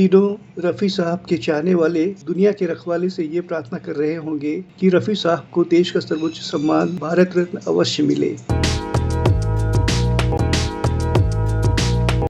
दिनों रफ़ी साहब के चाहने वाले दुनिया के रखवाले से ये प्रार्थना कर रहे होंगे कि रफ़ी साहब को देश का सर्वोच्च सम्मान भारत रत्न अवश्य मिले।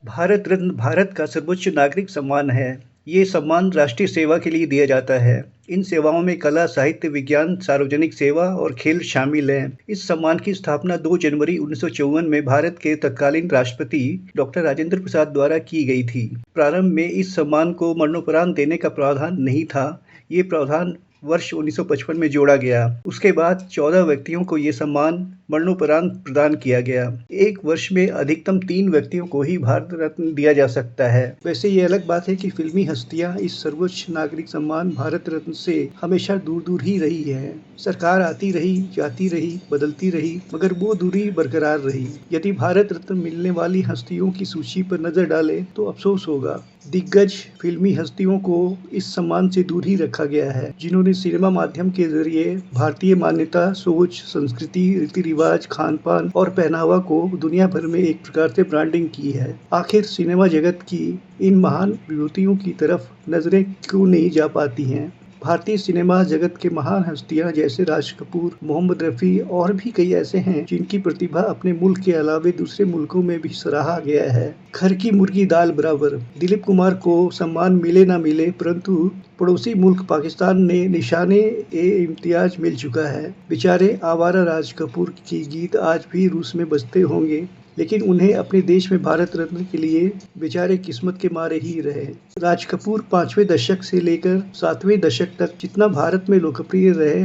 भारत रत्न भारत का सर्वोच्च नागरिक सम्मान है। ये सम्मान राष्ट्रीय सेवा के लिए दिया जाता है। इन सेवाओं में कला, साहित्य, विज्ञान, सार्वजनिक सेवा और खेल शामिल हैं। इस सम्मान की स्थापना 2 जनवरी 1954 में भारत के तत्कालीन राष्ट्रपति डॉक्टर राजेंद्र प्रसाद द्वारा की गई थी। प्रारंभ में इस सम्मान को मरणोपरांत देने का प्रावधान नहीं था। ये प्रावधान वर्ष 1955 में जोड़ा गया। उसके बाद 14 व्यक्तियों को ये सम्मान मरणोपरांत प्रदान किया गया। एक वर्ष में अधिकतम 3 व्यक्तियों को ही भारत रत्न दिया जा सकता है। वैसे ये अलग बात है कि फिल्मी हस्तियां इस सर्वोच्च नागरिक सम्मान भारत रत्न से हमेशा दूर दूर ही रही है। सरकार आती रही, जाती रही, बदलती रही, मगर वो दूरी बरकरार रही। यदि भारत रत्न मिलने वाली हस्तियों की सूची पर नजर डालें तो अफसोस होगा। दिग्गज फिल्मी हस्तियों को इस सम्मान से दूर ही रखा गया है, जिन्होंने सिनेमा माध्यम के जरिए भारतीय मान्यता, सोच, संस्कृति, रीति रिवाज, खान पान और पहनावा को दुनिया भर में एक प्रकार से ब्रांडिंग की है। आखिर सिनेमा जगत की इन महान विभूतियों की तरफ नजरें क्यों नहीं जा पाती हैं? भारतीय सिनेमा जगत के महान हस्तियां जैसे राज कपूर, मोहम्मद रफ़ी और भी कई ऐसे हैं जिनकी प्रतिभा अपने मुल्क के अलावे दूसरे मुल्कों में भी सराहा गया है। घर की मुर्गी दाल बराबर। दिलीप कुमार को सम्मान मिले ना मिले, परंतु पड़ोसी मुल्क पाकिस्तान ने निशाने ए इम्तियाज मिल चुका है। बेचारे आवारा राज कपूर के गीत आज भी रूस में बजते होंगे, लेकिन उन्हें अपने देश में भारत रत्न के लिए बेचारे किस्मत के मारे ही रहे। राज कपूर 5वें दशक से लेकर 7वें दशक तक जितना भारत में लोकप्रिय रहे,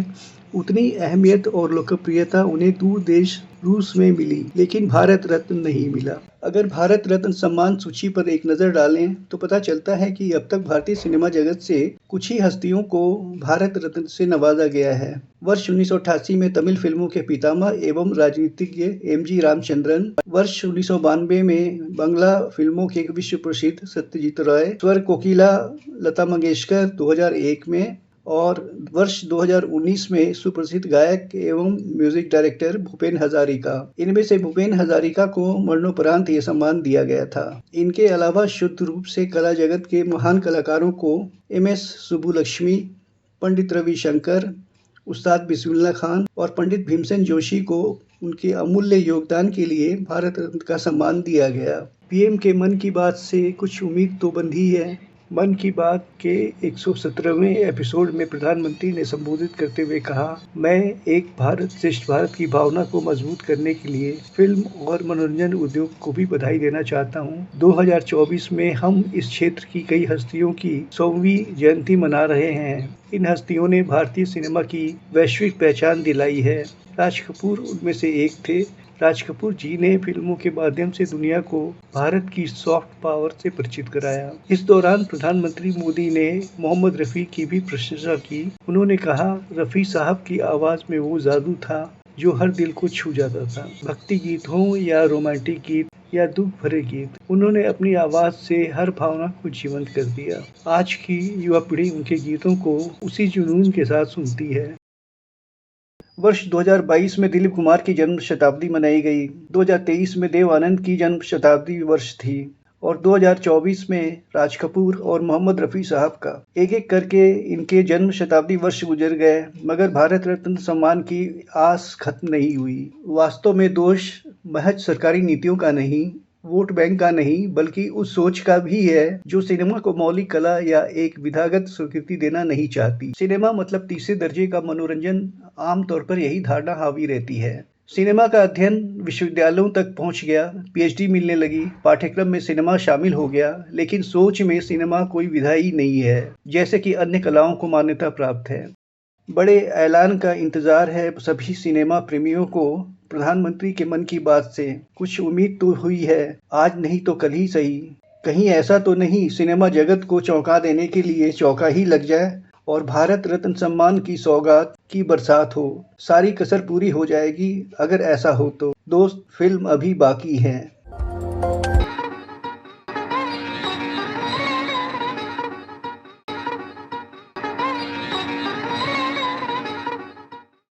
उतनी अहमियत और लोकप्रियता उन्हें दूर देश रूस में मिली, लेकिन भारत रत्न नहीं मिला। अगर भारत रत्न सम्मान सूची पर एक नज़र डालें तो पता चलता है कि अब तक भारतीय सिनेमा जगत से कुछ ही हस्तियों को भारत रत्न से नवाजा गया है। वर्ष 1988 में तमिल फिल्मों के पितामह एवं राजनीतिज्ञ एम.जी. रामचंद्रन, वर्ष 1992 में बांग्ला फिल्मों के विश्व प्रसिद्ध सत्यजीत राय, स्वर कोकिला लता मंगेशकर 2001 में, और वर्ष 2019 में सुप्रसिद्ध गायक एवं म्यूजिक डायरेक्टर भूपेन हजारिका। इनमें से भूपेन हजारिका को मरणोपरांत ये सम्मान दिया गया था। इनके अलावा शुद्ध रूप से कला जगत के महान कलाकारों को एम.एस. सुब्बुलक्ष्मी, पंडित रविशंकर, उस्ताद बिस्मिल्लाह खान और पंडित भीमसेन जोशी को उनके अमूल्य योगदान के लिए भारत रत्न का सम्मान दिया गया। पीएम के मन की बात से कुछ उम्मीद तो बंधी है। मन की बात के 117वें एपिसोड में प्रधानमंत्री ने संबोधित करते हुए कहा, मैं एक भारत श्रेष्ठ भारत की भावना को मजबूत करने के लिए फिल्म और मनोरंजन उद्योग को भी बधाई देना चाहता हूं। 2024 में हम इस क्षेत्र की कई हस्तियों की 100वीं जयंती मना रहे हैं। इन हस्तियों ने भारतीय सिनेमा की वैश्विक पहचान दिलाई है। राज कपूर उनमें से एक थे। राज कपूर जी ने फिल्मों के माध्यम से दुनिया को भारत की सॉफ्ट पावर से परिचित कराया। इस दौरान प्रधानमंत्री मोदी ने मोहम्मद रफ़ी की भी प्रशंसा की। उन्होंने कहा, रफ़ी साहब की आवाज़ में वो जादू था जो हर दिल को छू जाता था। भक्ति गीत हों या रोमांटिक गीत या दुख भरे गीत, उन्होंने अपनी आवाज़ से हर भावना को जीवंत कर दिया। आज की युवा पीढ़ी उनके गीतों को उसी जुनून के साथ सुनती है। वर्ष 2022 में दिलीप कुमार की जन्म शताब्दी मनाई गई। 2023 में देव आनंद की जन्म शताब्दी वर्ष थी और 2024 में राज कपूर और मोहम्मद रफ़ी साहब का। एक एक करके इनके जन्म शताब्दी वर्ष गुजर गए, मगर भारत रत्न सम्मान की आस खत्म नहीं हुई। वास्तव में दोष महज सरकारी नीतियों का नहीं, वोट बैंक का नहीं, बल्कि उस सोच का भी है जो सिनेमा को मौलिक कला या एक विधागत स्वीकृति देना नहीं चाहती। सिनेमा मतलब तीसरे दर्जे का मनोरंजन, आमतौर पर यही धारणा हावी रहती है। सिनेमा का अध्ययन विश्वविद्यालयों तक पहुंच गया, पीएचडी मिलने लगी, पाठ्यक्रम में सिनेमा शामिल हो गया, लेकिन सोच में सिनेमा कोई विधा ही नहीं है, जैसे कि अन्य कलाओं को मान्यता प्राप्त है। बड़े ऐलान का इंतजार है सभी सिनेमा प्रेमियों को। प्रधानमंत्री के मन की बात से कुछ उम्मीद तो हुई है, आज नहीं तो कल ही सही। कहीं ऐसा तो नहीं सिनेमा जगत को चौंका देने के लिए चौका ही लग जाए और भारत रत्न सम्मान की सौगात की बरसात हो। सारी कसर पूरी हो जाएगी अगर ऐसा हो तो। दोस्त, फिल्म अभी बाकी है।